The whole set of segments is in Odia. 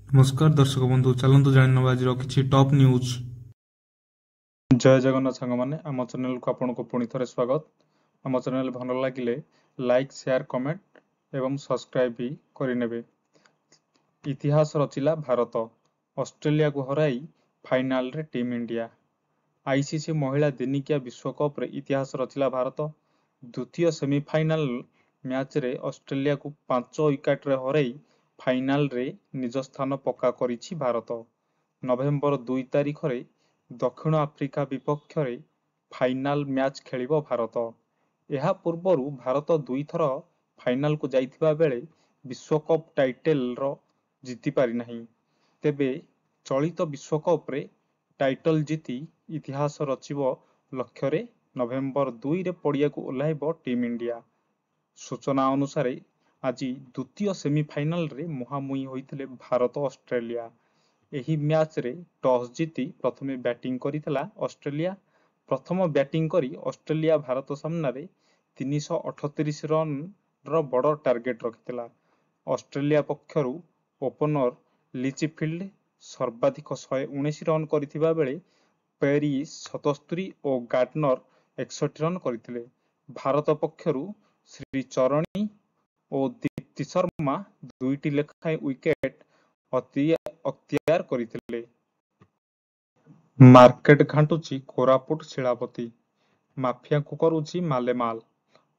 नमस्कार दर्शक बंधु चलतु जान आज किसी टॉप न्यूज। जय जगन्नाथ सांग मैंने आम चैनल को आपन को पुणी थे स्वागत। आम चैनल भल लगे लाइक शेयर कमेंट एवं सब्सक्राइब भी करें। इतिहास रचिला भारत, ऑस्ट्रेलिया को हराई फाइनाल रे टीम इंडिया। आईसीसी महिला दिनिकिया विश्वकप रे इतिहास रचिला भारत। द्वितीय सेमीफाइनाल मैच रे ऑस्ट्रेलिया को 5 विकेट रे हराई फाइनाल रे निज स्थान पक्का करिछि भारत। नवेम्बर 2 तारिख रे दक्षिण आफ्रिका विपक्ष रे फाइनाल मैच खेलिबो भारत। यह पूर्वरु भारत 2 थर फाइनाल को जाइथिबा बेले विश्वकप टाइटल रो जीति पारि नाही। तेबे चलित विश्वकप रे टाइटल जीति इतिहास रचिबो लक्ष्य रे नवेम्बर 2 रे पड़िया को ओह्लाइबो टीम इंडिया। सूचना अनुसार आज द्वितीय सेमीफाइनाल रे मुहांमुही होइथिले भारत ऑस्ट्रेलिया। एही मैच रे टॉस जीति प्रथमे बैटिंग करितला ऑस्ट्रेलिया। प्रथम बैटिंग करी ऑस्ट्रेलिया भारत सामना रे 338 रन रो बड़ टार्गेट रखितला। ऑस्ट्रेलिया पक्षरु ओपनर लिचफील्ड सर्वाधिक 119 रन करिथिबा बेले पेरी 77 और गार्डनर 61 रन करथिले। भारत पक्षरु श्री चरणी और दीप्ति शर्मा 2टी लेखाएं विकेट अख्तियार करथिले। मार्केट घांटुची कोरापुट शिलापति, माफिया को करुची मालेमाल,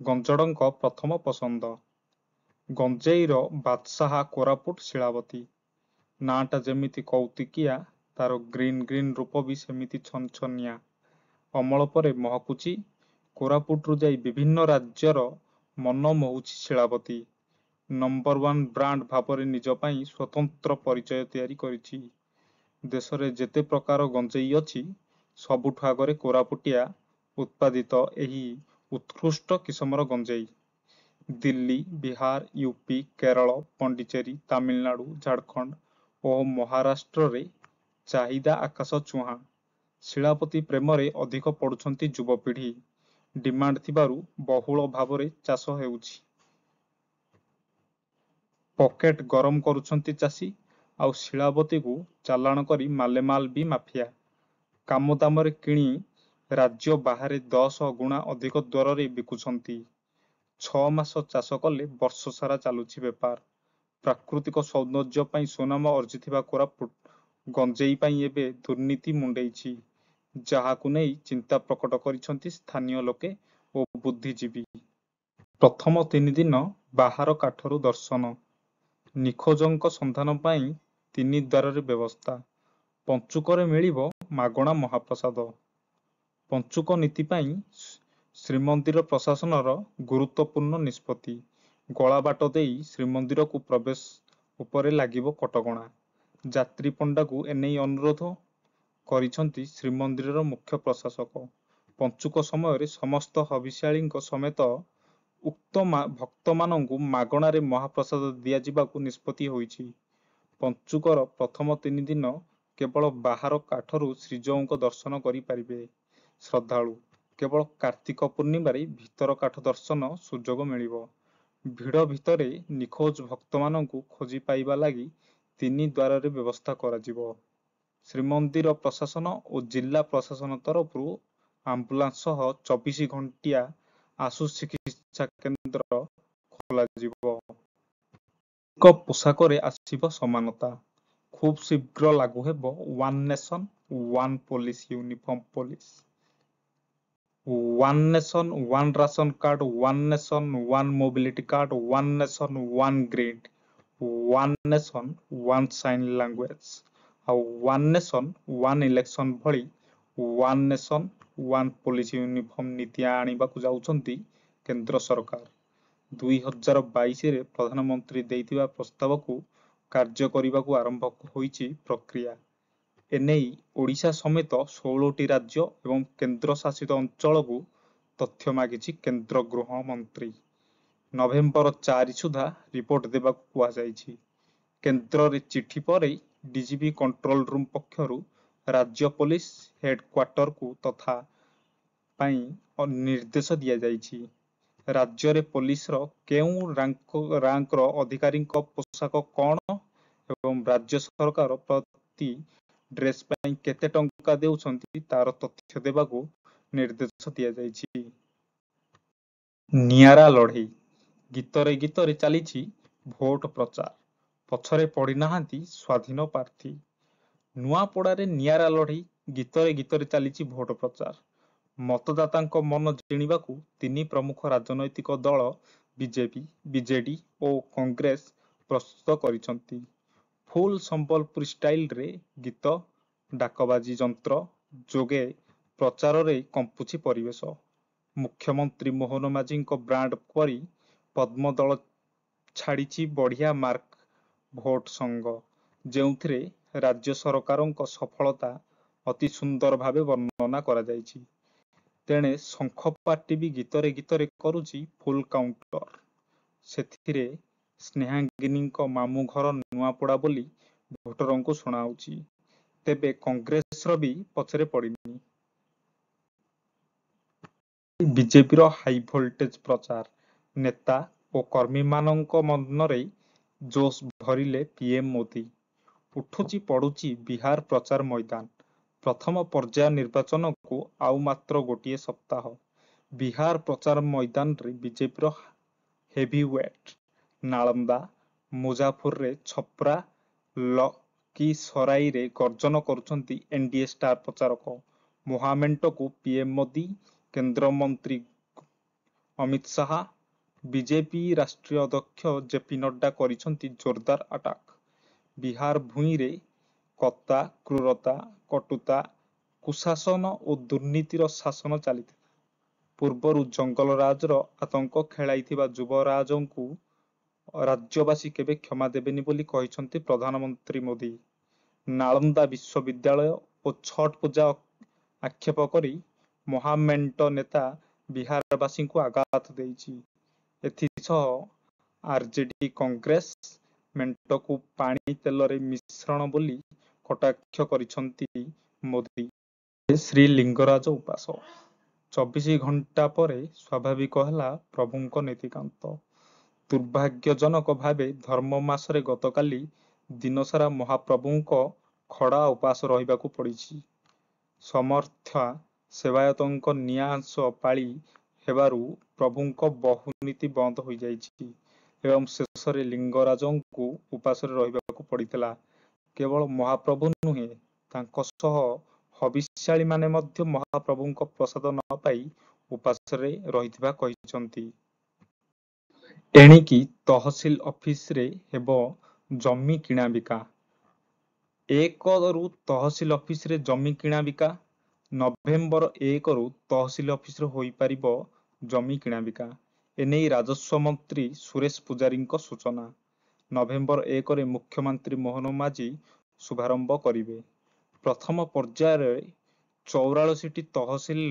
गंजड़क प्रथम पसंद। गंजेईर बादशाह कोरापुट शिलापति। नाटा जेमिति कौतिकिया तार ग्रीन ग्रीन रूप भी सेमिति छनछनिया। अमल परे महकुची कोरापुटरू जाई विभिन्न राज्यर मन मोहुची शिलापति। नंबर 1 ब्रांड भावरे निज पाई स्वतंत्र परिचय तैयारी करिछि। देश रे जेते प्रकार गंजेई अछि सबुठ आगरे कोरापुटिया उत्पादित एही उत्कृष्ट किस्मर गंजेई। दिल्ली, बिहार, यूपी, केरल, पंडिचेरी, तमिलनाडु, झारखंड और महाराष्ट्र रे चाहिदा आकाश छुआ। शिलापति प्रेम रे अधिक पड़ुछंती युवपीढ़ी। डिमांड थिबारु बहुल भावरे चाष हेउछि। पॉकेट गरम करुछंती चाषी आउ शिलापति को चालाण करी मालेमाल भी माफिया। काम दाम रे किणी राज्य बाहर 10 गुणा अधिक दर रे बिकुछंती। 6 मास चाष कले वर्ष सारा चालुछि बेपार। प्राकृतिक सौंदर्य पाई सुनाम अर्जिथिबा कोरापुट गंजेई पाई एबे दुर्नीति मुंडेइछि, जहाकु नेई चिंता प्रकट करिसंती स्थानीय लोके और बुद्धिजीवी। प्रथम 3 दिन बाहर काठरू दर्शन, निखोजंक संधान पाई 3 द्वार रे व्यवस्था। पंचुकरे मिलिबो मागणा महाप्रसाद। पंचुक नीति पाई श्रीमंदिर प्रशासनर गुरुत्वपूर्ण निष्पत्ति। गला बाट देई श्रीमंदिर को प्रवेश उपरे लागिबो कटकणा। यात्री पंडा को एनेई अनुरोध करिसंती श्रीमंदिर मुख्य प्रशासक। पंचुक समय समस्त हविष्याली समेत उक्त भक्त मानू मागणार महाप्रसाद दिया जिबाकू निष्पत्ति होइछि। पंचुकर प्रथम 3 दिन केवल बाहर काठरू श्रीजौक दर्शन करि पारिबे श्रद्धालु। केवल कार्तिक पूर्णिमा भीतर काठ दर्शन सुजोग मिलिबो। भिड़ भितरे निखोज भक्त मानू खोजी पाइबा लागि 3 द्वार रे व्यवस्था करा जिवो। श्रीमंदिर प्रशासन और जिला प्रशासन तरफରୁ आम्बुलांस सह 24 घंटिया आशु चिकित्सा केन्द्र खोला जिवो। पोशाक रे आसिबो समानता। खूब शीघ्र लागू हेबो one nation one police uniform police. One nation one ration card, one nation one mobility card, one nation one grid, one nation one sine language और वन नेशन वन इलेक्शन भली one nation one police uniform नीति आनिबाकू जाउछंती केंद्र सरकार। 2022 रे प्रधानमंत्री देइतिबा प्रस्ताव को कार्य करिबाकू आरंभ होइछि प्रक्रिया। एनेई ओडिशा समेत 16टी राज्य एवं केंद्र शासित अंचल को तथ्य मागिछि केंद्र गृह मंत्री। नवेम्बर 4 सुधा रिपोर्ट देबाकू कुआ जाइछि। केंद्र रे चिठी परे डीजीपी कंट्रोल रूम पक्षरु राज्य पुलिस हेडक्वार्टर को तथा पाई निर्देश दिया जाइछि। राज्य पुलिस केउं रैंकर अधिकारी पोशाक कौन एवं राज्य सरकार प्रति ड्रेस ପାଇଁ କେତେ ଟଙ୍କା ଦେଉଛନ୍ତି ତାର ତଥ୍ୟ ଦେବାକୁ ନିର୍ଦ୍ଦେଶ ଦିଆଯାଇଛି। ନିଆରା ଲଢ଼େଇ ଗୀତରେ ଗୀତରେ ଚାଲିଛି ଭୋଟ ପ୍ରଚାର, ପଛରେ ପଡ଼ିନାହାନ୍ତି ସ୍ୱାଧୀନ ପ୍ରାର୍ଥୀ। ନୂଆପଡ଼ାରେ ନିଆରା ଲଢ଼େଇ ଗୀତରେ ଗୀତରେ ଚାଲିଛି ଭୋଟ ପ୍ରଚାର। ମତଦାତାଙ୍କ ମନ ଜିଣିବାକୁ ତିନି ପ୍ରମୁଖ ରାଜନୈତିକ ଦଳ ବିଜେପି, ବିଜେଡି ଓ କଂଗ୍ରେସ ପ୍ରସ୍ତୁତ କରିଛନ୍ତି। ଫୁଲ୍ ସମ୍ବଲପୁରୀ ଷ୍ଟାଇଲରେ ଗୀତ, ଡାକବାଜି ଯନ୍ତ୍ର ଯୋଗେ ପ୍ରଚାରରେ କମ୍ପୁଛି ପରିବେଶ। ମୁଖ୍ୟମନ୍ତ୍ରୀ ମୋହନ ମାଝୀଙ୍କ ବ୍ରାଣ୍ଡ ପରି ପଦ୍ମଦଳ ଛାଡ଼ିଛି ବଢ଼ିଆ ମାର୍କ ଭୋଟ ସଂଘ, ଯେଉଁଥିରେ ରାଜ୍ୟ ସରକାରଙ୍କ ସଫଳତା ଅତି ସୁନ୍ଦର ଭାବେ ବର୍ଣ୍ଣନା କରାଯାଇଛି। ତେଣେ ଶଙ୍ଖ ପାର୍ଟି ବି ଗୀତରେ ଗୀତରେ କରୁଛି ଫୁଲ୍ କାଉଣ୍ଟର। ସେଥିରେ ସ୍ନେହାଙ୍ଗିନୀଙ୍କ ମାମୁଁ ଘର ନୂଆପଡ଼ା ବୋଲି ଭୋଟରଙ୍କୁ ଶୁଣାଉଛି। ତେବେ କଂଗ୍ରେସର ବି ପଛରେ ପଡ଼ିନି। ବିଜେପିର ହାଇ ଭୋଲ୍ଟେଜ ପ୍ରଚାର, ନେତା ଓ କର୍ମୀମାନଙ୍କ ମନରେ ଜୋଶ ଭରିଲେ ପିଏମ୍ ମୋଦି। ଉଠୁଛି ପଡ଼ୁଛି ବିହାର ପ୍ରଚାର ମଇଦାନ। ପ୍ରଥମ ପର୍ଯ୍ୟାୟ ନିର୍ବାଚନକୁ ଆଉ ମାତ୍ର ଗୋଟିଏ ସପ୍ତାହ। ବିହାର ପ୍ରଚାର ମଇଦାନରେ ବିଜେପିର ହେଭିୱେଟ୍ ନାଳନ୍ଦା, ମୁଜାଫରରେ ଛପରା, ଲକିସରାଇରେ ଗର୍ଜନ କରୁଛନ୍ତି ଏନ୍ଡିଏ ଷ୍ଟାର ପ୍ରଚାରକ। ମହାମେଣ୍ଟକୁ ପିଏମ୍ ମୋଦି, କେନ୍ଦ୍ରମନ୍ତ୍ରୀ ଅମିତ ଶାହା, ବିଜେପି ରାଷ୍ଟ୍ରୀୟ ଅଧ୍ୟକ୍ଷ ଜେପି ନଡ୍ଡା କରିଛନ୍ତି ଜୋରଦାର ଆଟାକ୍। ବିହାର ଭୂଇଁରେ କତା, କ୍ରୂରତା, କଟୁତା, କୁଶାସନ ଓ ଦୁର୍ନୀତିର ଶାସନ ଚାଲିଥିଲା। ପୂର୍ବରୁ ଜଙ୍ଗଲରାଜର ଆତଙ୍କ ଖେଳାଇଥିବା ଯୁବରାଜଙ୍କୁ ରାଜ୍ୟବାସୀ କେବେ କ୍ଷମା ଦେବେନି ବୋଲି କହିଛନ୍ତି ପ୍ରଧାନମନ୍ତ୍ରୀ ମୋଦି। ନାଳନ୍ଦା ବିଶ୍ୱବିଦ୍ୟାଳୟ ଓ ଛଟ୍ ପୂଜା ଆକ୍ଷେପ କରି ମହାମେଣ୍ଟ ନେତା ବିହାରବାସୀଙ୍କୁ ଆଘାତ ଦେଇଛି। ଏଥିସହ ଆରଜେଡି କଂଗ୍ରେସ ମେଣ୍ଟକୁ ପାଣି ତେଲରେ ମିଶ୍ରଣ ବୋଲି କଟାକ୍ଷ କରିଛନ୍ତି ମୋଦି। ଶ୍ରୀଲିଙ୍ଗରାଜ ଉପାସ 24 ଘଣ୍ଟା ପରେ ସ୍ୱାଭାବିକ ହେଲା ପ୍ରଭୁଙ୍କ ନୀତିକାନ୍ତ। ଦୁର୍ଭାଗ୍ୟଜନକ ଭାବେ ଧର୍ମ ମାସରେ ଗତକାଲି ଦିନସାରା ମହାପ୍ରଭୁଙ୍କ ଖଡ଼ା ଉପାସ ରହିବାକୁ ପଡ଼ିଛି। ସମର୍ଥା ସେବାୟତଙ୍କ ନିଆଁସ ପାଳି ହେବାରୁ ପ୍ରଭୁଙ୍କ ବହୁନୀତି ବନ୍ଦ ହୋଇଯାଇଛି ଏବଂ ଶେଷରେ ଲିଙ୍ଗରାଜଙ୍କୁ ଉପାସରେ ରହିବାକୁ ପଡ଼ିଥିଲା। କେବଳ ମହାପ୍ରଭୁ ନୁହେଁ, ତାଙ୍କ ସହ ହବିଷ୍ୟାଳିମାନେ ମଧ୍ୟ ମହାପ୍ରଭୁଙ୍କ ପ୍ରସାଦ ନ ପାଇ ଉପାସରେ ରହିଥିବା କହିଛନ୍ତି। ଏଣିକି ତହସିଲ ଅଫିସରେ ହେବ ଜମି କିଣାବିକା। 1ରୁ ତହସିଲ ଅଫିସରେ ଜମି କିଣାବିକା। ନଭେମ୍ବର 1ରୁ ତହସିଲ ଅଫିସରେ ହୋଇପାରିବ ଜମି କିଣାବିକା। ଏନେଇ ରାଜସ୍ୱ ମନ୍ତ୍ରୀ ସୁରେଶ ପୂଜାରୀଙ୍କ ସୂଚନା। ନଭେମ୍ବର 1ରେ ମୁଖ୍ୟମନ୍ତ୍ରୀ ମୋହନ ମାଝୀ ଶୁଭାରମ୍ଭ କରିବେ। ପ୍ରଥମ ପର୍ଯ୍ୟାୟରେ 84ଟି ତହସିଲ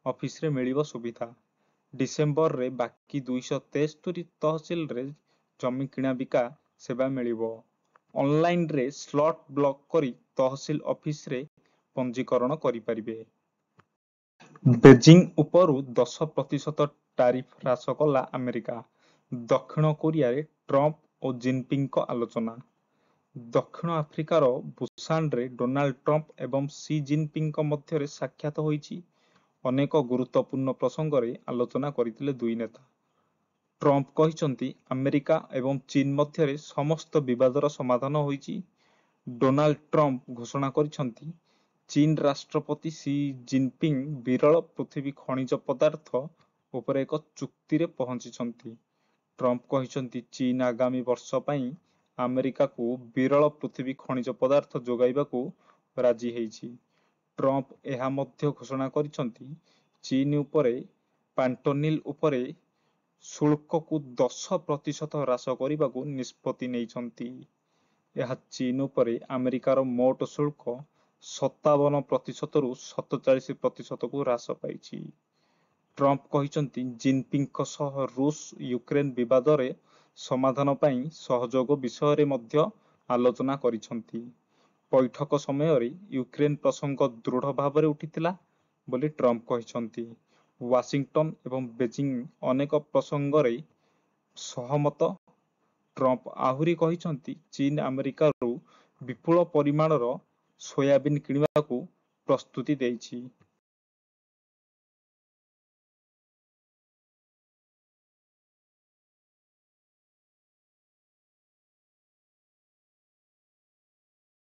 ଅଫିସରେ ମିଳିବ ସୁବିଧା। ଡିସେମ୍ବରରେ ବାକି 273 ତହସିଲରେ ଜମି କିଣାବିକା ସେବା ମିଳିବ। ଅନଲାଇନରେ ସ୍ଲଟ ବ୍ଲକ କରି ତହସିଲ ଅଫିସରେ ପଞ୍ଜୀକରଣ କରିପାରିବେ। ବେଜିଂ ଉପରୁ 10% ଟାରିଫ ହ୍ରାସ କଲା ଆମେରିକା। ଦକ୍ଷିଣ କୋରିଆରେ ଟ୍ରମ୍ପ ଓ ଜିନପିଙ୍ଗଙ୍କ ଆଲୋଚନା। ଦକ୍ଷିଣ ଆଫ୍ରିକାର ବୁସାନରେ ଡୋନାଲ୍ଡ ଟ୍ରମ୍ପ ଏବଂ ସି ଜିନପିଙ୍ଗଙ୍କ ମଧ୍ୟରେ ସାକ୍ଷାତ ହୋଇଛି। ଅନେକ ଗୁରୁତ୍ୱପୂର୍ଣ୍ଣ ପ୍ରସଙ୍ଗରେ ଆଲୋଚନା କରିଥିଲେ ଦୁଇ ନେତା। ଟ୍ରମ୍ପ କହିଛନ୍ତି ଆମେରିକା ଏବଂ ଚୀନ ମଧ୍ୟରେ ସମସ୍ତ ବିବାଦର ସମାଧାନ ହୋଇଛି। ଡୋନାଲ୍ଡ ଟ୍ରମ୍ପ ଘୋଷଣା କରିଛନ୍ତି ଚୀନ ରାଷ୍ଟ୍ରପତି ସି ଜିନପିଙ୍ଗ ବିରଳ ପୃଥିବୀ ଖଣିଜ ପଦାର୍ଥ ଉପରେ ଏକ ଚୁକ୍ତିରେ ପହଞ୍ଚିଛନ୍ତି। ଟ୍ରମ୍ପ କହିଛନ୍ତି ଚୀନ ଆଗାମୀ ବର୍ଷ ପାଇଁ ଆମେରିକାକୁ ବିରଳ ପୃଥିବୀ ଖଣିଜ ପଦାର୍ଥ ଯୋଗାଇବାକୁ ରାଜି ହେଇଛି। ଟ୍ରମ୍ପ ଏହା ମଧ୍ୟ ଘୋଷଣା କରିଛନ୍ତି ଚୀନ ଉପରେ ପାଣ୍ଟୋନିଲ ଉପରେ ଶୁଳ୍କକୁ 10% ହ୍ରାସ କରିବାକୁ ନିଷ୍ପତ୍ତି ନେଇଛନ୍ତି। ଏହା ଚୀନ ଉପରେ ଆମେରିକାର ମୋଟ ଶୁଳ୍କ 57%ରୁ 47%କୁ ହ୍ରାସ ପାଇଛି। ଟ୍ରମ୍ପ କହିଛନ୍ତି ଜିନପିଙ୍ଗଙ୍କ ସହ ରୁଷ ୟୁକ୍ରେନ ବିବାଦରେ ସମାଧାନ ପାଇଁ ସହଯୋଗ ବିଷୟରେ ମଧ୍ୟ ଆଲୋଚନା କରିଛନ୍ତି। ବୈଠକ ସମୟରେ ୟୁକ୍ରେନ ପ୍ରସଙ୍ଗ ଦୃଢ଼ ଭାବରେ ଉଠିଥିଲା ବୋଲି ଟ୍ରମ୍ପ କହିଛନ୍ତି। ୱାସିଂଟନ ଏବଂ ବେଜିଂ ଅନେକ ପ୍ରସଙ୍ଗରେ ସହମତ। ଟ୍ରମ୍ପ ଆହୁରି କହିଛନ୍ତି ଚୀନ ଆମେରିକାରୁ ବିପୁଳ ପରିମାଣର ସୋୟାବିନ୍ କିଣିବାକୁ ପ୍ରସ୍ତୁତି ଦେଇଛି।